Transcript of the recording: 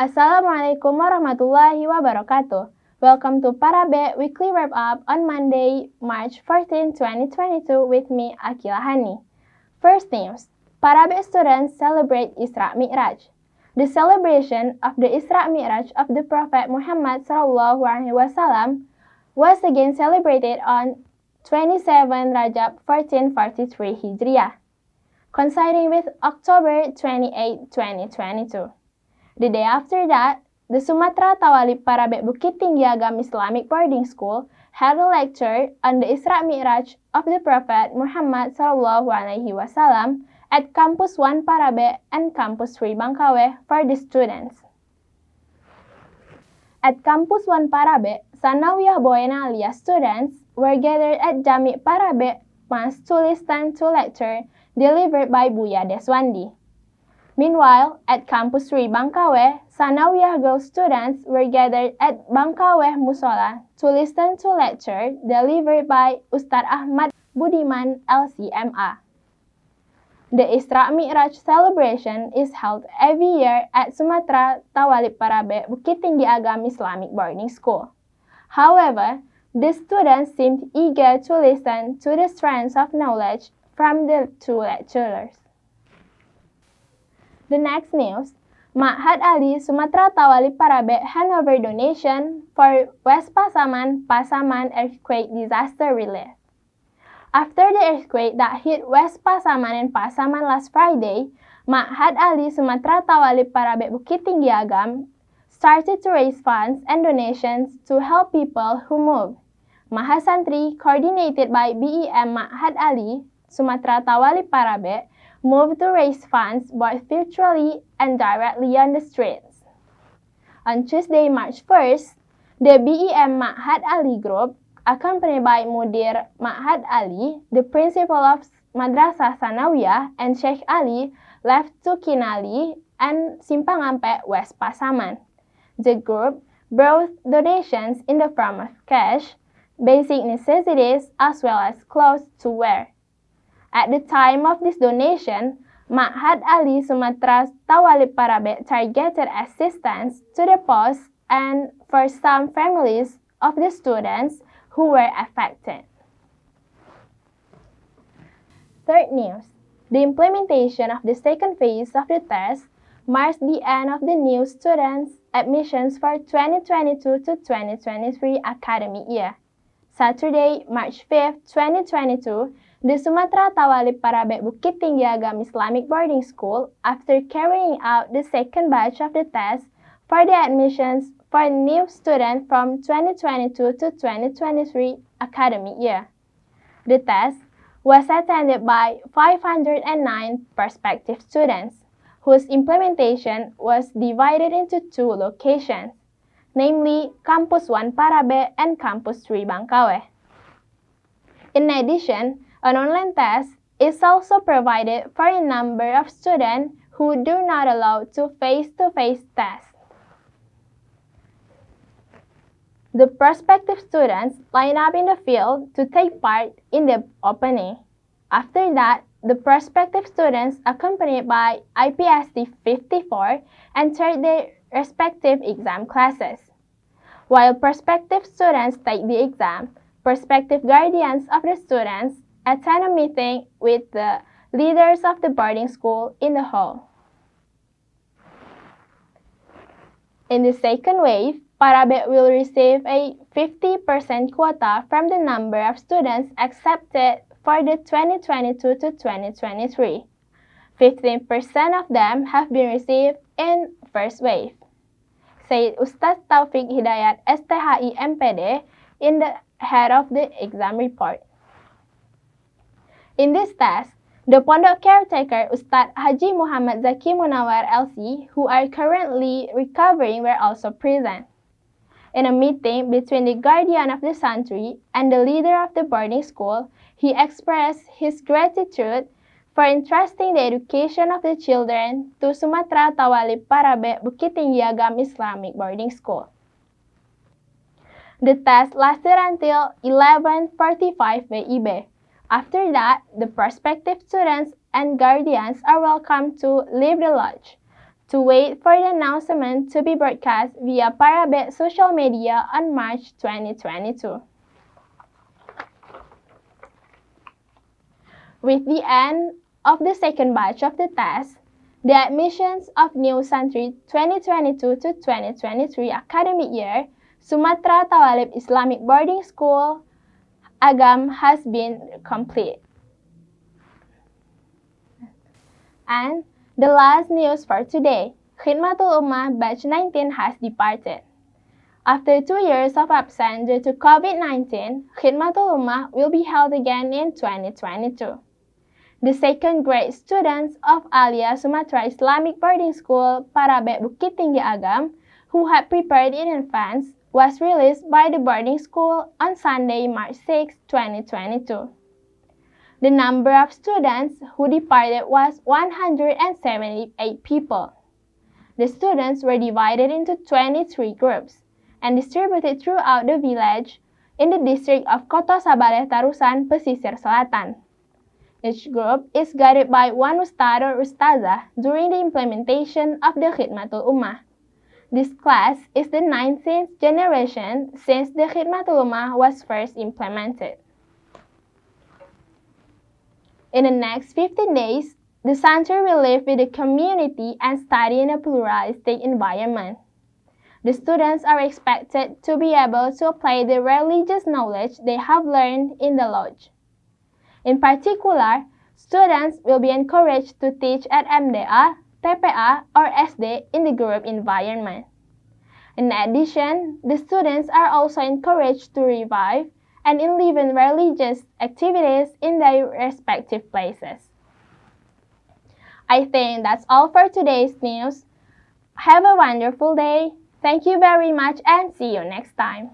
Assalamualaikum warahmatullahi wabarakatuh. Welcome to Parabek Weekly Wrap Up on Monday, March 14, 2022 with me, Akila Hani. First news, Parabek students celebrate Isra Mi'raj. The celebration of the Isra Mi'raj of the Prophet Muhammad SAW was again celebrated on 27 Rajab 1443 Hijriah, coinciding with October 28, 2022. The day after that, the Sumatra Thawalib Parabek Bukittinggi Agam Islamic boarding school held a lecture on the Isra Mi'raj of the Prophet Muhammad SAW at Campus 1 Parabek and Campus 3 Bangkawe for the students. At Campus 1 Parabek, Sanawiyah Boy and Alia students were gathered at Jami Parabek Mas to listen to lecture delivered by Buya Deswandi. Meanwhile, at Campus 3 Bangkawe, Sanawiyah girl students were gathered at Bangkawe Musola to listen to lecture delivered by Ustadz Ahmad Budiman LCMA. The Isra Mi'raj celebration is held every year at Sumatra Thawalib Parabek Bukittinggi Agam Islamic boarding school. However, the students seemed eager to listen to the strands of knowledge from the two lecturers. The next news, Ma'had Ali Sumatra Thawalib Parabek handover donation for West Pasaman earthquake disaster relief. After the earthquake that hit West Pasaman and Pasaman last Friday, Ma'had Ali Sumatra Thawalib Parabek Bukittinggi Agam started to raise funds and donations to help people who moved. Mahasantri, coordinated by BEM Ma'had Ali Sumatra Thawalib Parabek, moved to raise funds both virtually and directly on the streets. On Tuesday, March 1st, the BEM Ma'had Ali group, accompanied by Mudir Ma'had Ali, the principal of Madrasah Sanawiyah, and Sheikh Ali, left to Kinali and Simpang Ampe, West Pasaman. The group brought donations in the form of cash, basic necessities, as well as clothes to wear. At the time of this donation, Ma'had Ali Sumatra Thawalib Parabek targeted assistance to the post and for some families of the students who were affected. Third news, the implementation of the second phase of the test marks the end of the new students' admissions for 2022 to 2023 academic year. Saturday, March 5, 2022, the Sumatra Thawalib Parabek Bukittinggi Agam Islamic boarding school, after carrying out the second batch of the test for the admissions for new students from 2022 to 2023 academic year. The test was attended by 509 prospective students, whose implementation was divided into two locations, namely Campus 1 Parabek and Campus 3 Bangkawe. In addition, an online test is also provided for a number of students who do not allow to face-to-face test. The prospective students line up in the field to take part in the opening. After that, the prospective students, accompanied by IPST 54, entered their respective exam classes. While prospective students take the exam, prospective guardians of the students attend a meeting with the leaders of the boarding school in the hall. In the second wave, Parabek will receive a 50% quota from the number of students accepted for the 2022 to 2023. 15% of them have been received in first wave, said Ustadz Taufik Hidayat STHI MPD in the head of the exam report. In this test, The pondok caretaker Ustadz Haji Muhammad Zaki Munawar LC, who are currently recovering, were also present. In a meeting between the guardian of the santri and the leader of the boarding school, he expressed his gratitude for entrusting the education of the children to Sumatra Thawalib Parabek Bukittinggi Agam Islamic boarding school. The test lasted until 11:45 WIB. After that, the prospective students and guardians are welcome to leave the lodge to wait for the announcement to be broadcast via Parabek social media on March 2022. With the end of the second batch of the test, the admissions of new Santri 2022 to 2023 academic year, Sumatra Thawalib Islamic Boarding School, Agam has been complete. And the last news for today, Khidmatul Ummah batch 19 has departed. After 2 years of absence due to COVID-19, Khidmatul Ummah will be held again in 2022. The second grade students of Alia Sumatra Islamic Boarding School, Parabek Bukittinggi Agam, who had prepared in advance, was released by the boarding school on Sunday, March 6, 2022. The number of students who departed was 178 people. The students were divided into 23 groups and distributed throughout the village in the district of Koto Sabaleh Tarusan, Pesisir Selatan. Each group is guided by one ustad or ustazah during the implementation of the Khidmatul Ummah. This class is the 19th generation since the Khidmatul Ummah was first implemented. In the next 15 days, the Santri will live with the community and study in a pluralistic environment. The students are expected to be able to apply the religious knowledge they have learned in the lodge. In particular, students will be encouraged to teach at MDA, TPA, or SD in the group environment. In addition, the students are also encouraged to revive and enliven religious activities in their respective places. I think that's all for today's news. Have a wonderful day. Thank you very much and see you next time.